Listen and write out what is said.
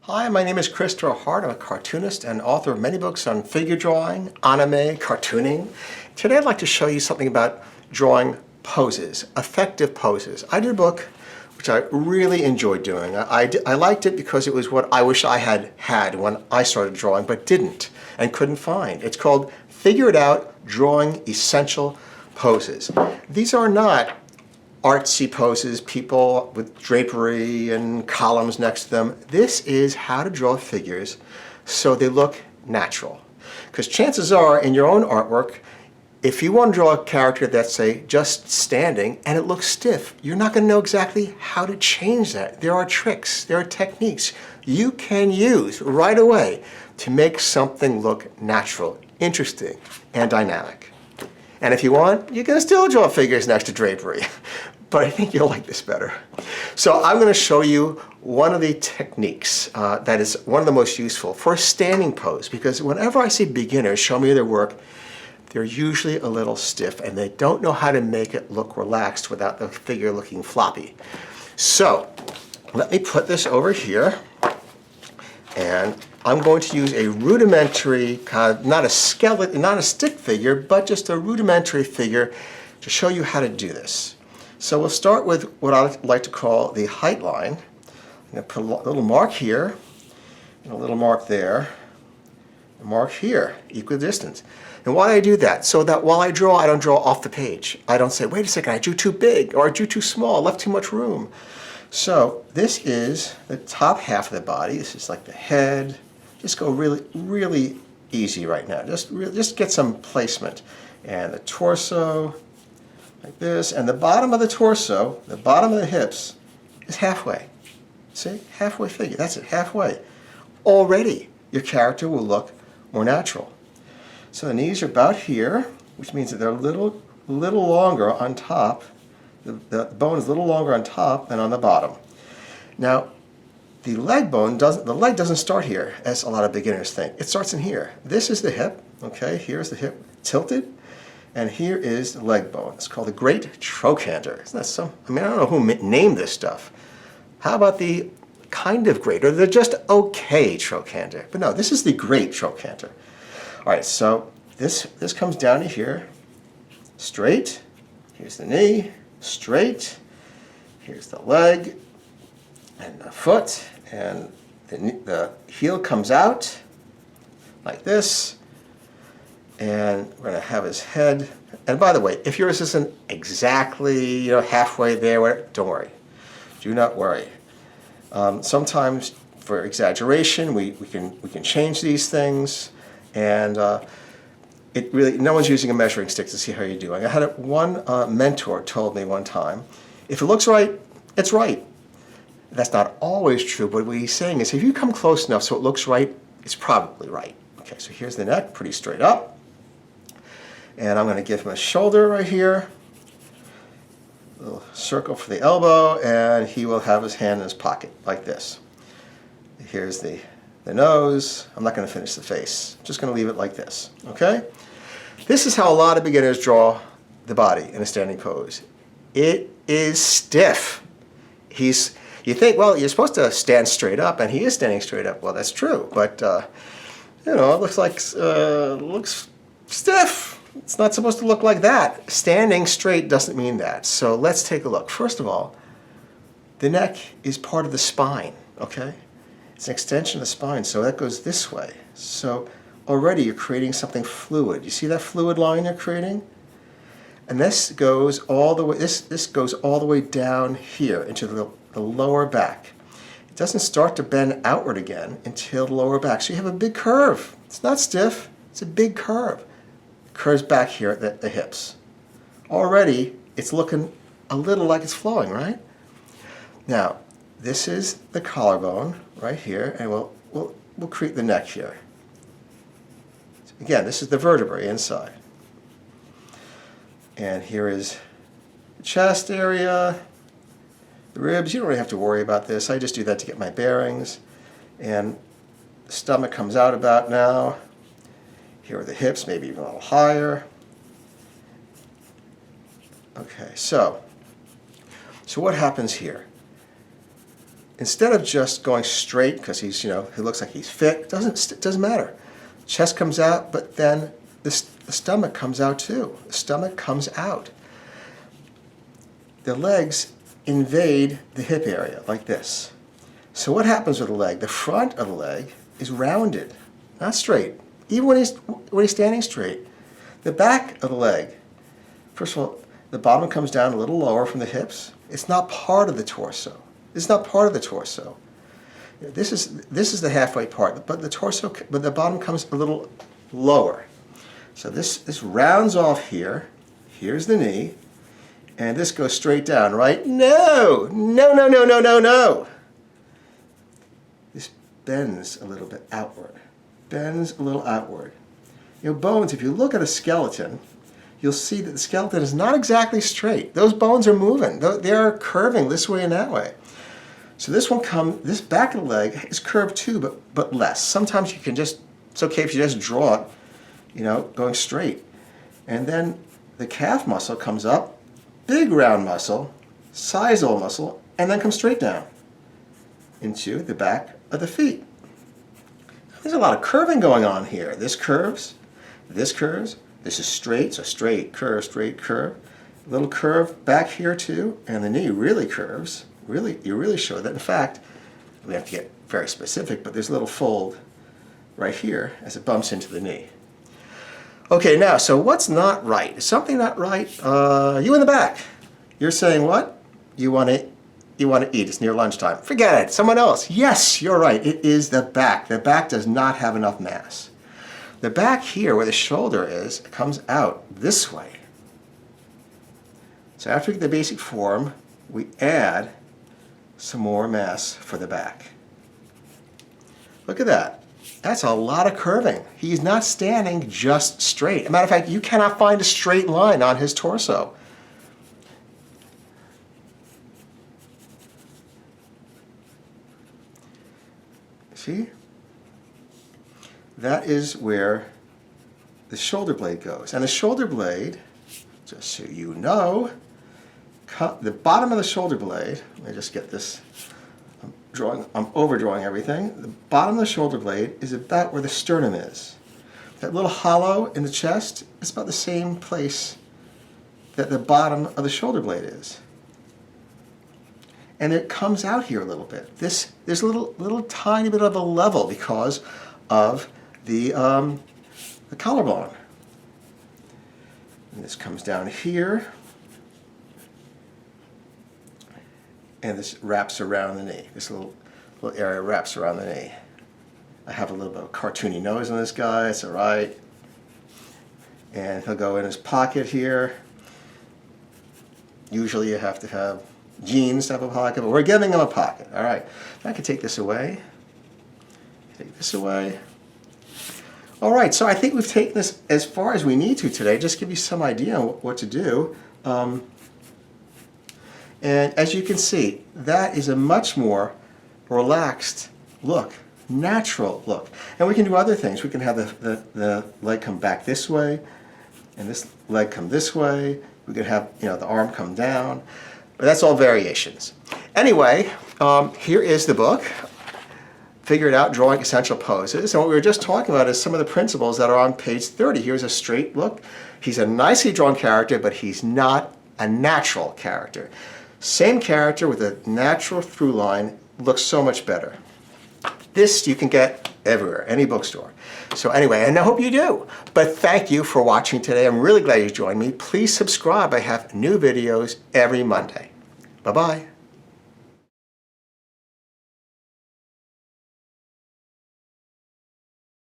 Hi, my name is Christopher Hart. I'm a cartoonist and author of many books on figure drawing, anime, cartooning. Today I'd like to show you something about drawing poses, effective poses. I did a book which I really enjoyed doing. I liked it because it was what I wish I had when I started drawing but didn't and couldn't find. It's called Figure It Out, Drawing Essential Poses. These are not artsy poses, people with drapery and columns next to them. This is how to draw figures so they look natural. Because chances are in your own artwork, if you want to draw a character that's, say, just standing and it looks stiff, you're not going to know exactly how to change that. There are tricks, there are techniques you can use right away to make something look natural, interesting, and dynamic. And if you want, you can still draw figures next to drapery. But I think you'll like this better. So I'm going to show you one of the techniques that is one of the most useful for a standing pose, because whenever I see beginners show me their work, they're usually a little stiff and they don't know how to make it look relaxed without the figure looking floppy. So let me put this over here, and I'm going to use a rudimentary, not a skeleton, not a stick figure, but just a rudimentary figure to show you how to do this. So we'll start with what I like to call the height line. I'm going to put a little mark here, and a little mark there, a mark here, equidistant. And why do I do that? So that while I draw, I don't draw off the page. I don't say, wait a second, I drew too big, or I drew too small, left too much room. So this is the top half of the body. This is like the head. Just go really, really easy right now. Just get some placement. And the torso, like this. And the bottom of the torso, the bottom of the hips, is halfway. See? Halfway figure. That's it, halfway. Already, your character will look more natural. So the knees are about here, which means that they're a little longer on top. The bone is a little longer on top than on the bottom. Now, the leg doesn't start here, as a lot of beginners think. It starts in here. This is the hip, okay? Here's the hip tilted, and here is the leg bone. It's called the great trochanter. Isn't that some? I mean, I don't know who named this stuff. How about the kind of great, or the just okay trochanter? But no, this is the great trochanter. All right, so this comes down to here, straight. Here's the knee, straight. Here's the leg and the foot, and the heel comes out like this, and we're going to have his head. And by the way, if yours isn't exactly halfway there, don't worry. Do not worry. Sometimes, for exaggeration, we can change these things, and it really, no one's using a measuring stick to see how you're doing. I had one mentor told me one time, if it looks right, it's right. That's not always true, but what he's saying is if you come close enough so it looks right, it's probably right. Okay, so here's the neck, pretty straight up. And I'm going to give him a shoulder right here, a little circle for the elbow, and he will have his hand in his pocket like this. Here's the nose. I'm not going to finish the face. I'm just going to leave it like this, okay? This is how a lot of beginners draw the body in a standing pose. It is stiff. You think, well, you're supposed to stand straight up, and he is standing straight up. Well, that's true, but it looks stiff. It's not supposed to look like that. Standing straight doesn't mean that. So let's take a look. First of all, the neck is part of the spine, okay? It's an extension of the spine, so that goes this way. So already you're creating something fluid. You see that fluid line you're creating? And this goes all the way. This goes all the way down here into the lower back. It doesn't start to bend outward again until the lower back. So you have a big curve. It's not stiff. It's a big curve. It curves back here at the hips. Already, it's looking a little like it's flowing, right? Now, this is the collarbone right here, and we'll create the neck here. Again, this is the vertebrae inside. And here is the chest area, the ribs. You don't really have to worry about this. I just do that to get my bearings. And the stomach comes out about now. Here are the hips, maybe even a little higher. Okay, so what happens here? instead of just going straight because he's, he looks like he's fit, it doesn't matter. Chest comes out, but then the stomach comes out too. The stomach comes out. The legs invade the hip area like this. So what happens with the leg? The front of the leg is rounded, not straight, even when he's standing straight. The back of the leg, first of all, the bottom comes down a little lower from the hips. It's not part of the torso. It's not part of the torso. This is the halfway part, but the bottom comes a little lower. So this rounds off here. Here's the knee, and this goes straight down, right? No, no, no, no, no, no, no. This bends a little bit outward. Bends a little outward. Bones, if you look at a skeleton, you'll see that the skeleton is not exactly straight. Those bones are moving. They are curving this way and that way. So this back of the leg is curved too, but less. Sometimes it's okay if you just draw it, going straight. And then the calf muscle comes up, big round muscle, sizable muscle, and then comes straight down into the back of the feet. There's a lot of curving going on here. This curves, this curves, this is straight, so straight, curve. A little curve back here too, and the knee really curves. You really show that. In fact, we have to get very specific, but there's a little fold right here as it bumps into the knee. Okay, now, so what's not right? Is something not right? You in the back. You're saying what? You want to eat. It's near lunchtime. Forget it. Someone else. Yes, you're right. It is the back. The back does not have enough mass. The back here, where the shoulder is, comes out this way. So after we get the basic form, we add some more mass for the back. Look at that. That's a lot of curving. He's not standing just straight. As a matter of fact, you cannot find a straight line on his torso. See? That is where the shoulder blade goes. And the shoulder blade, just so you know, the bottom of the shoulder blade, let me just get this, I'm overdrawing everything. The bottom of the shoulder blade is about where the sternum is. That little hollow in the chest is about the same place that the bottom of the shoulder blade is. And it comes out here a little bit. There's a little tiny bit of a level because of the collarbone. And this comes down here. And this wraps around the knee. This little area wraps around the knee. I have a little bit of a cartoony nose on this guy, it's all right. And he'll go in his pocket here. Usually you have to have jeans to have a pocket, but we're giving him a pocket, all right. I can take this away. Take this away. All right, so I think we've taken this as far as we need to today. Just give you some idea on what to do. And as you can see, that is a much more relaxed look, natural look. And we can do other things. We can have the leg come back this way, and this leg come this way. We could have the arm come down. But that's all variations. Anyway, here is the book, Figure It Out, Drawing Essential Poses. And what we were just talking about is some of the principles that are on page 30. Here's a straight look. He's a nicely drawn character, but he's not a natural character. Same character with a natural through line looks so much better. This you can get everywhere, any bookstore. So anyway, and I hope you do. But thank you for watching today. I'm really glad you joined me. Please subscribe. I have new videos every Monday. Bye-bye.